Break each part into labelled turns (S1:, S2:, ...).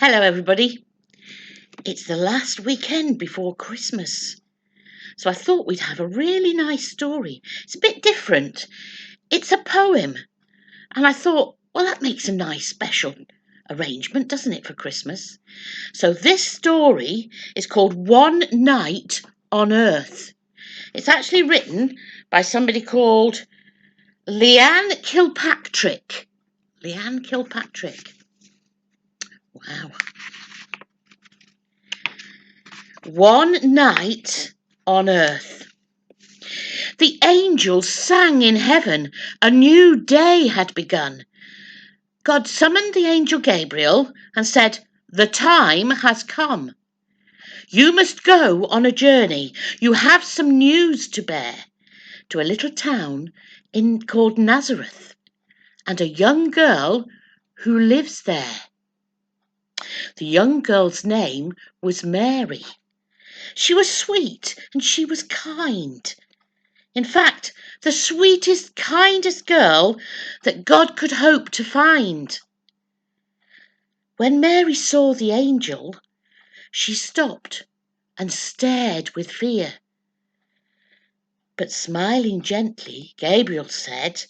S1: Hello everybody. It's the last weekend before Christmas. So I thought we'd have a really nice story. It's a bit different. It's a poem. And I thought, well, that makes a nice special arrangement, doesn't it, for Christmas? So this story is called One Night on Earth. It's actually written by somebody called Leanne Kilpatrick. Leanne Kilpatrick. Wow. One night on earth. The angels sang in heaven, a new day had begun. God summoned the angel Gabriel and said, "The time has come. You must go on a journey. You have some news to bear to a little town called Nazareth, and a young girl who lives there." The young girl's name was Mary. She was sweet and she was kind. In fact, the sweetest, kindest girl that God could hope to find. When Mary saw the angel, she stopped and stared with fear. But smiling gently, Gabriel said,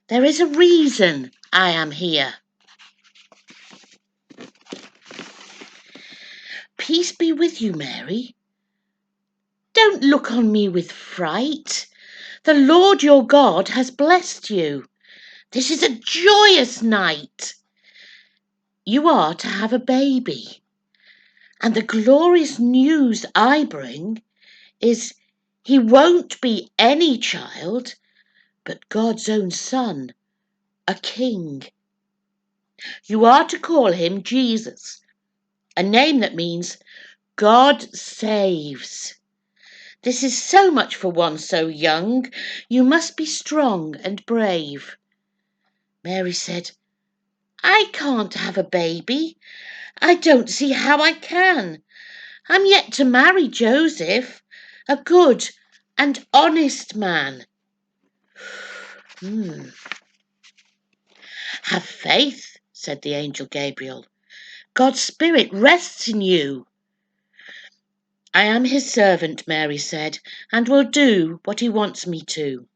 S1: "There is a reason I am here." "Peace be with you, Mary. Don't look on me with fright. The Lord your God has blessed you. This is a joyous night. You are to have a baby. And the glorious news I bring is he won't be any child, but God's own son, a king. You are to call him Jesus, a name that means God saves. This is so much for one so young. You must be strong and brave." Mary said, "I can't have a baby. I don't see how I can. I'm yet to marry Joseph, a good and honest man." "Have faith," said the angel Gabriel. "God's Spirit rests in you." "I am his servant," Mary said, "and will do what he wants me to."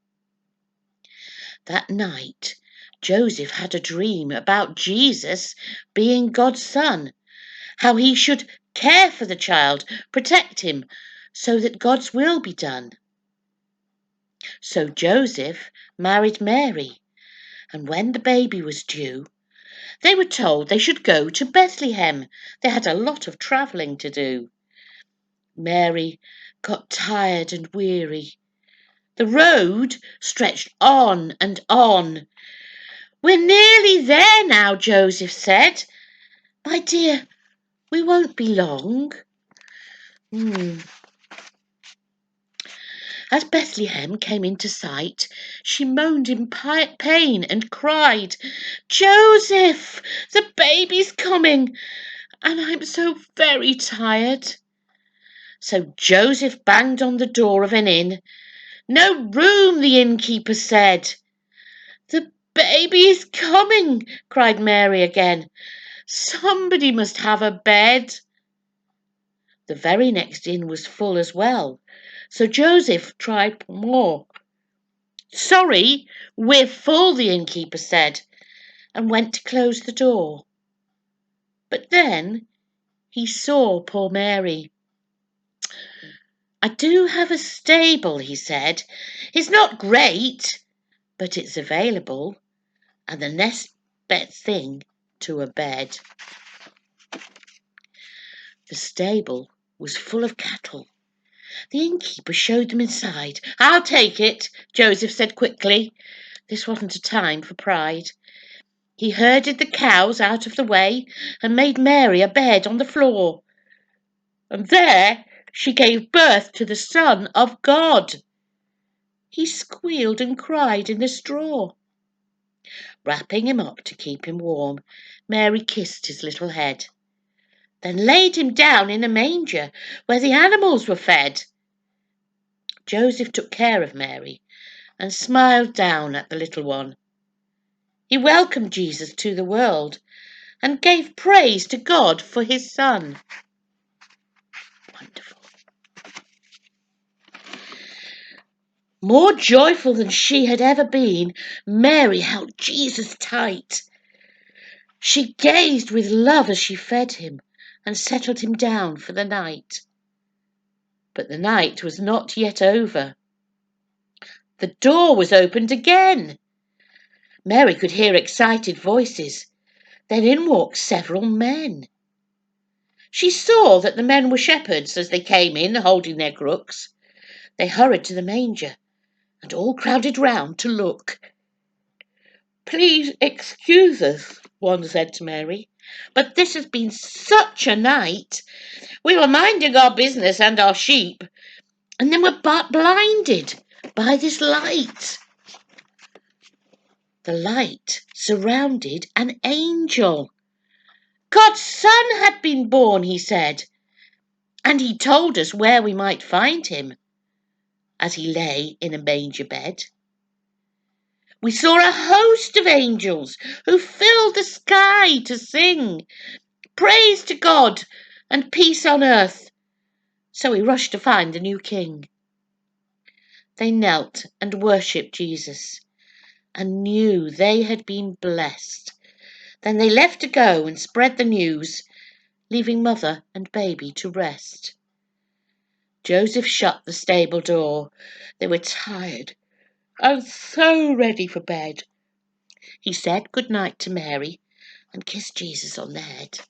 S1: That night, Joseph had a dream about Jesus being God's son, how he should care for the child, protect him, so that God's will be done. So Joseph married Mary, and when the baby was due, they were told they should go to Bethlehem. They had a lot of travelling to do. Mary got tired and weary. The road stretched on and on. "We're nearly there now," Joseph said. "My dear, we won't be long." As Bethlehem came into sight, she moaned in pain and cried, "Joseph, the baby's coming, and I'm so very tired." So Joseph banged on the door of an inn. "No room," the innkeeper said. "The baby is coming," cried Mary again. "Somebody must have a bed." The very next inn was full as well, so Joseph tried more. "Sorry, we're full," the innkeeper said, and went to close the door. But then he saw poor Mary. "I do have a stable," he said. "It's not great, but it's available, and the next best thing to a bed." The stable was full of cattle. The innkeeper showed them inside. "I'll take it," Joseph said quickly. This wasn't a time for pride. He herded the cows out of the way and made Mary a bed on the floor. And there she gave birth to the Son of God. He squealed and cried in the straw. Wrapping him up to keep him warm, Mary kissed his little head, then laid him down in a manger where the animals were fed. Joseph took care of Mary and smiled down at the little one. He welcomed Jesus to the world, and gave praise to God for his son. Wonderful. More joyful than she had ever been, Mary held Jesus tight. She gazed with love as she fed him and settled him down for the night. But the night was not yet over. The door was opened again. Mary could hear excited voices. Then in walked several men. She saw that the men were shepherds as they came in holding their crooks. They hurried to the manger and all crowded round to look. "Please excuse us," one said to Mary, "but this has been such a night. We were minding our business and our sheep, and then were blinded by this light." The light surrounded an angel. God's son had been born, he said, and he told us where we might find him, as he lay in a manger bed. We saw a host of angels who filled the sky to sing, "Praise to God and peace on earth." So we rushed to find the new king. They knelt and worshipped Jesus and knew they had been blessed. Then they left to go and spread the news, leaving mother and baby to rest. Joseph shut the stable door. They were tired and so ready for bed. He said good night to Mary and kissed Jesus on the head.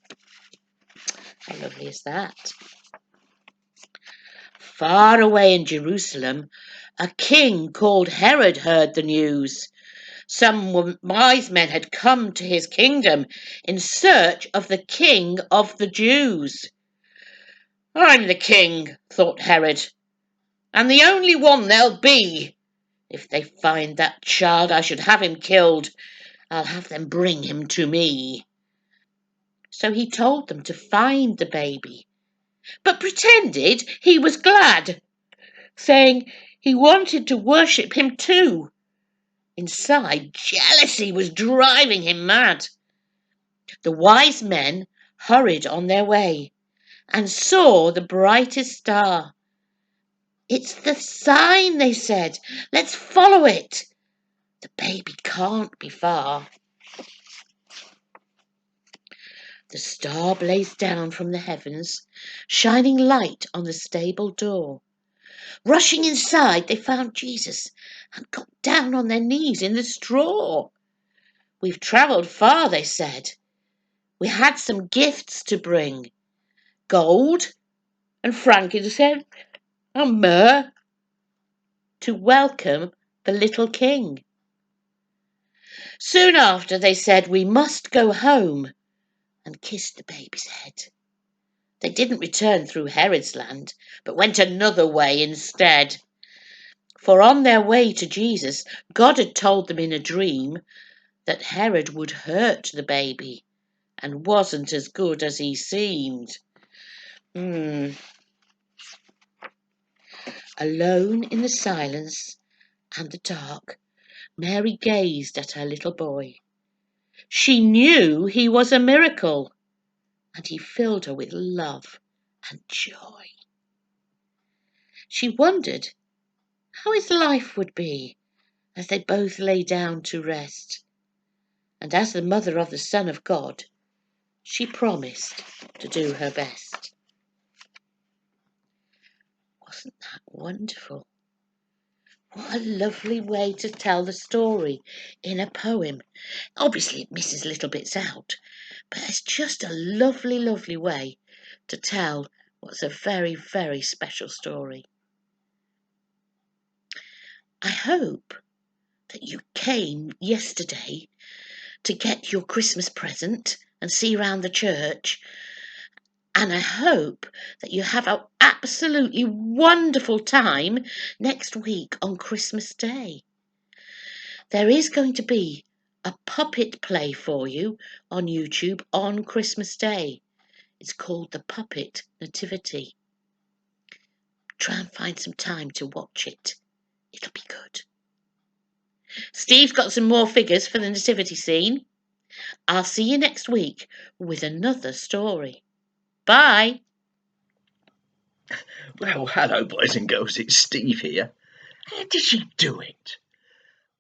S1: How lovely is that? Far away in Jerusalem, a king called Herod heard the news. Some wise men had come to his kingdom in search of the king of the Jews. "I'm the king," thought Herod, "and the only one there'll be. If they find that child, I should have him killed. I'll have them bring him to me." So he told them to find the baby, but pretended he was glad, saying he wanted to worship him too. Inside, jealousy was driving him mad. The wise men hurried on their way and saw the brightest star. "It's the sign," they said. "Let's follow it. The baby can't be far." The star blazed down from the heavens, shining light on the stable door. Rushing inside, they found Jesus and got down on their knees in the straw. "We've travelled far," they said. "We had some gifts to bring, gold and frankincense and myrrh, to welcome the little king." Soon after, they said, "We must go home," and kissed the baby's head. They didn't return through Herod's land, but went another way instead. For on their way to Jesus, God had told them in a dream that Herod would hurt the baby and wasn't as good as he seemed. Alone in the silence and the dark, Mary gazed at her little boy. She knew he was a miracle, and he filled her with love and joy. She wondered how his life would be as they both lay down to rest. And as the mother of the Son of God, she promised to do her best. Wasn't that wonderful? What a lovely way to tell the story in a poem. Obviously it misses little bits out, but it's just a lovely, lovely way to tell what's a very, very special story. I hope that you came yesterday to get your Christmas present and see around the church, and I hope that you have an absolutely wonderful time next week on Christmas Day. There is going to be a puppet play for you on YouTube on Christmas Day. It's called The Puppet Nativity. Try and find some time to watch it. It'll be good. Steve's got some more figures for the nativity scene. I'll see you next week with another story. Bye.
S2: Well, hello, boys and girls. It's Steve here. How did she do it?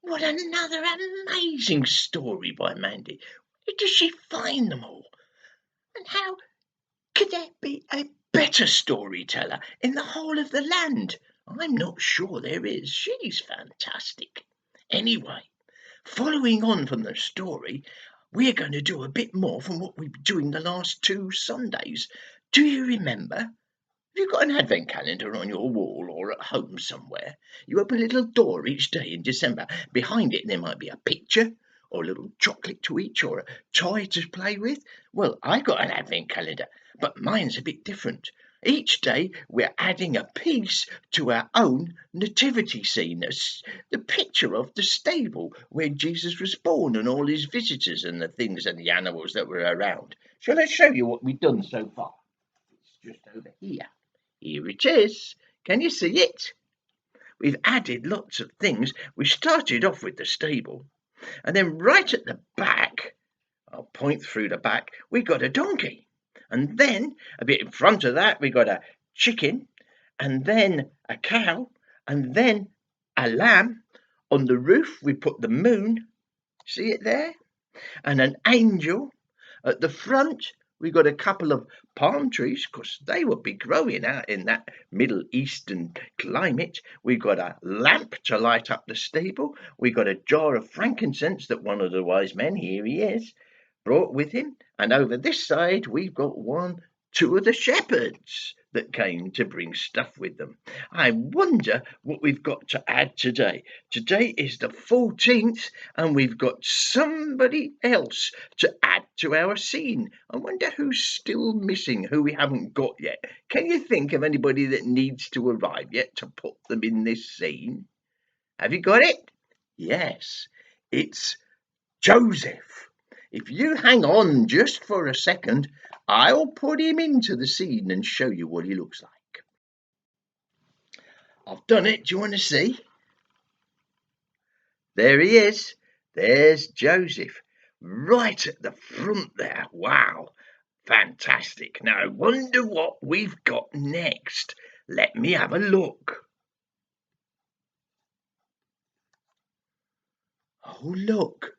S2: What another amazing story by Mandy. Where does she find them all? And how could there be a better storyteller in the whole of the land? I'm not sure there is. She's fantastic. Anyway, following on from the story, we're going to do a bit more from what we've been doing the last 2 Sundays. Do you remember? Have you got an advent calendar on your wall or at home somewhere? You open a little door each day in December. Behind it there might be a picture or a little chocolate to eat or a toy to play with. Well, I got an advent calendar, but mine's a bit different. Each day we're adding a piece to our own nativity scene, the picture of the stable where Jesus was born and all his visitors and the things and the animals that were around. Shall I show you what we've done so far? It's just over here. Here it is. Can you see it? We've added lots of things. We started off with the stable, and then right at the back, I'll point through the back, we got a donkey. And then a bit in front of that, we got a chicken, and then a cow, and then a lamb. On the roof, we put the moon. See it there? And an angel. At the front, we got a couple of palm trees, because they would be growing out in that Middle Eastern climate. We got a lamp to light up the stable. We got a jar of frankincense that one of the wise men, here he is, brought with him. And over this side, we've got two of the shepherds that came to bring stuff with them. I wonder what we've got to add today. Today is the 14th, and we've got somebody else to add to our scene. I wonder who's still missing, who we haven't got yet. Can you think of anybody that needs to arrive yet to put them in this scene? Have you got it? Yes, it's Joseph. If you hang on just for a second, I'll put him into the scene and show you what he looks like. I've done it. Do you want to see? There he is. There's Joseph, right at the front there. Wow, fantastic. Now, I wonder what we've got next. Let me have a look. Oh, look.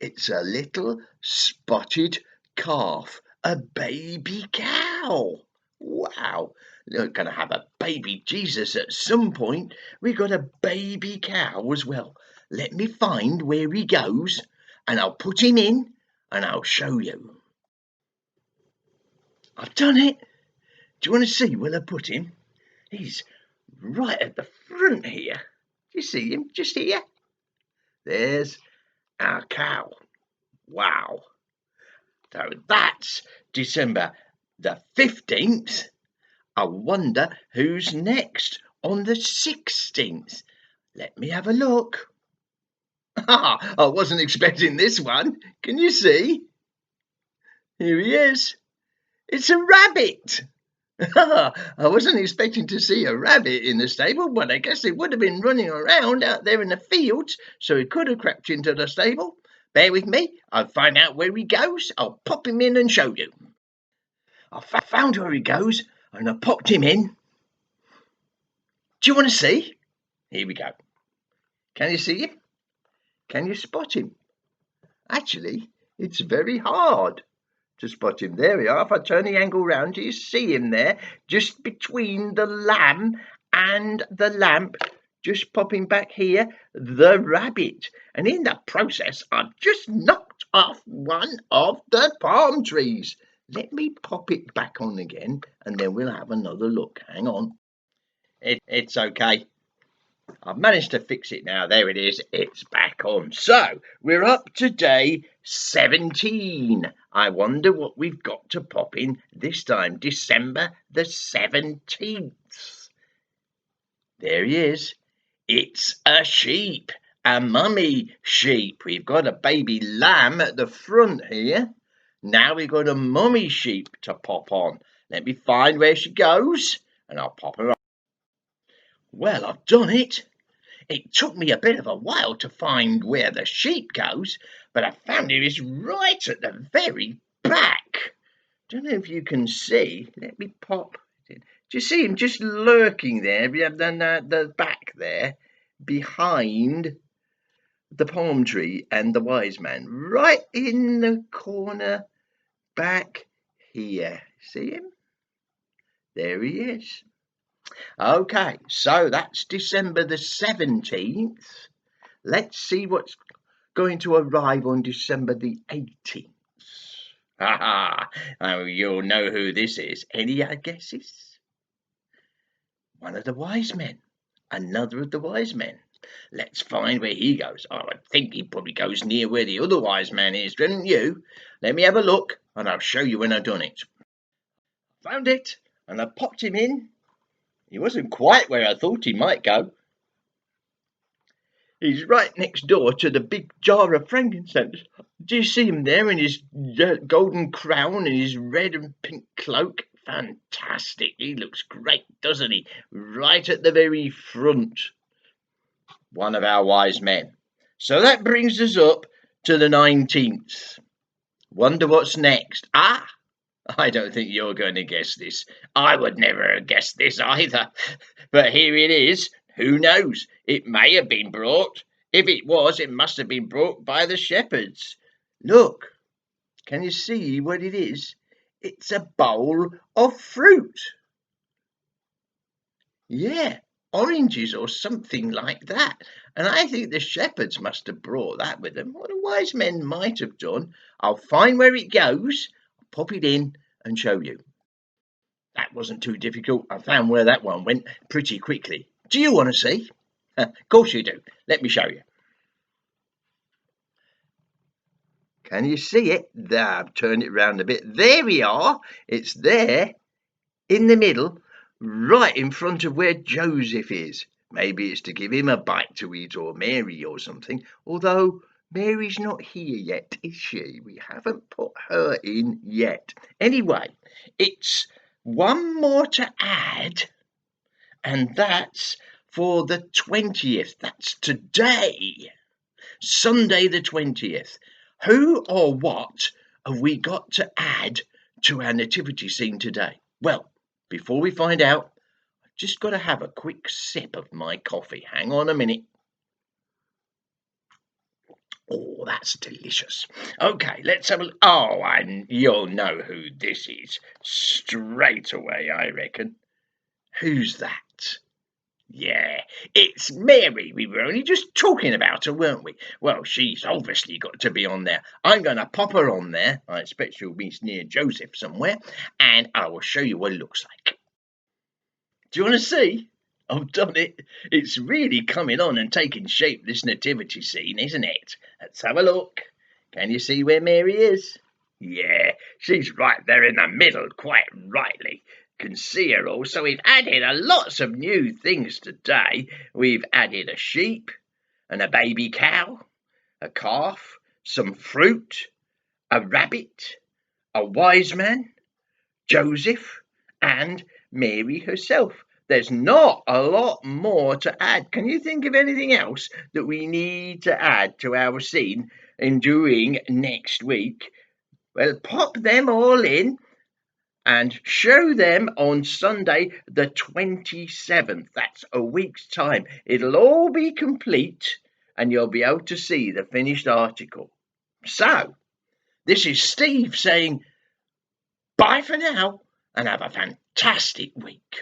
S2: It's a little spotted calf, a baby cow. Wow, we're going to have a baby Jesus at some point. We got a baby cow as well. Let me find where he goes, and I'll put him in, and I'll show you. I've done it. Do you want to see where I put him? He's right at the front here. Do you see him? Just here. There's our cow. Wow. So that's December the 15th. I wonder who's next on the 16th. Let me have a look. I wasn't expecting this one. Can you see? Here he is. It's a rabbit. I wasn't expecting to see a rabbit in the stable, but I guess it would have been running around out there in the fields, so he could have crept into the stable. Bear with me, I'll find out where he goes. I'll pop him in and show you. I found where he goes, and I popped him in. Do you want to see? Here we go. Can you see him? Can you spot him? Actually, it's very hard to spot him. There we are. If I turn the angle round, do you see him there? Just between the lamb and the lamp. Just popping back here, the rabbit. And in that process, I've just knocked off one of the palm trees. Let me pop it back on again, and then we'll have another look. Hang on. It's okay. I've managed to fix it now. There it is. It's back on. So, we're up to day 17. I wonder what we've got to pop in this time. December the 17th. There he is. It's a sheep. A mummy sheep. We've got a baby lamb at the front here. Now we've got a mummy sheep to pop on. Let me find where she goes, and I'll pop her on. Well, I've done it. It took me a bit of a while to find where the sheep goes, but I found it is right at the very back. Don't know if you can see. Let me pop it in. Do you see him just lurking there? We have the back there, behind the palm tree and the wise man, right in the corner back here. See him? There he is. Okay, so that's December the 17th. Let's see what's going to arrive on December the 18th. Oh, you'll know who this is. Any guesses? One of the wise men. Another of the wise men. Let's find where he goes. Oh, I think he probably goes near where the other wise man is, don't you? Let me have a look, and I'll show you when I've done it. Found it, and I popped him in. He wasn't quite where I thought he might go. He's right next door to the big jar of frankincense. Do you see him there in his golden crown and his red and pink cloak? Fantastic. He looks great, doesn't he? Right at the very front. One of our wise men. So that brings us up to the 19th. Wonder what's next. I don't think you're going to guess this. I would never have guessed this either. But here it is. Who knows? It may have been brought. If it was, it must have been brought by the shepherds. Look, can you see what it is? It's a bowl of fruit. Yeah, oranges or something like that. And I think the shepherds must have brought that with them. What the wise men might have done. I'll find where it goes, pop it in and show you. That wasn't too difficult. I found where that one went pretty quickly. Do you want to see? Of course you do. Let me show you. Can you see it? There, I've turned it round a bit. There we are. It's there in the middle, right in front of where Joseph is. Maybe it's to give him a bite to eat, or Mary or something. Although Mary's not here yet, is she? We haven't put her in yet. Anyway, it's one more to add, and that's for the 20th. That's today, Sunday the 20th. Who or what have we got to add to our nativity scene today? Well, before we find out, I've just got to have a quick sip of my coffee. Hang on a minute. Oh, that's delicious. Okay, let's have a look. Oh, and you'll know who this is straight away, I reckon. Who's that? Yeah, it's Mary. We were only just talking about her, weren't we? Well, she's obviously got to be on there. I'm going to pop her on there. I expect she'll be near Joseph somewhere, and I will show you what it looks like. Do you want to see? I've done it. It's really coming on and taking shape, this nativity scene, isn't it? Let's have a look. Can you see where Mary is? Yeah, she's right there in the middle, quite rightly. Can see her all. So we've added lots of new things today. We've added a sheep and a baby cow, a calf, some fruit, a rabbit, a wise man, Joseph, and Mary herself. There's not a lot more to add. Can you think of anything else that we need to add to our scene during next week? Well, pop them all in and show them on Sunday the 27th. That's a week's time. It'll all be complete and you'll be able to see the finished article. So, this is Steve saying bye for now and have a fantastic week.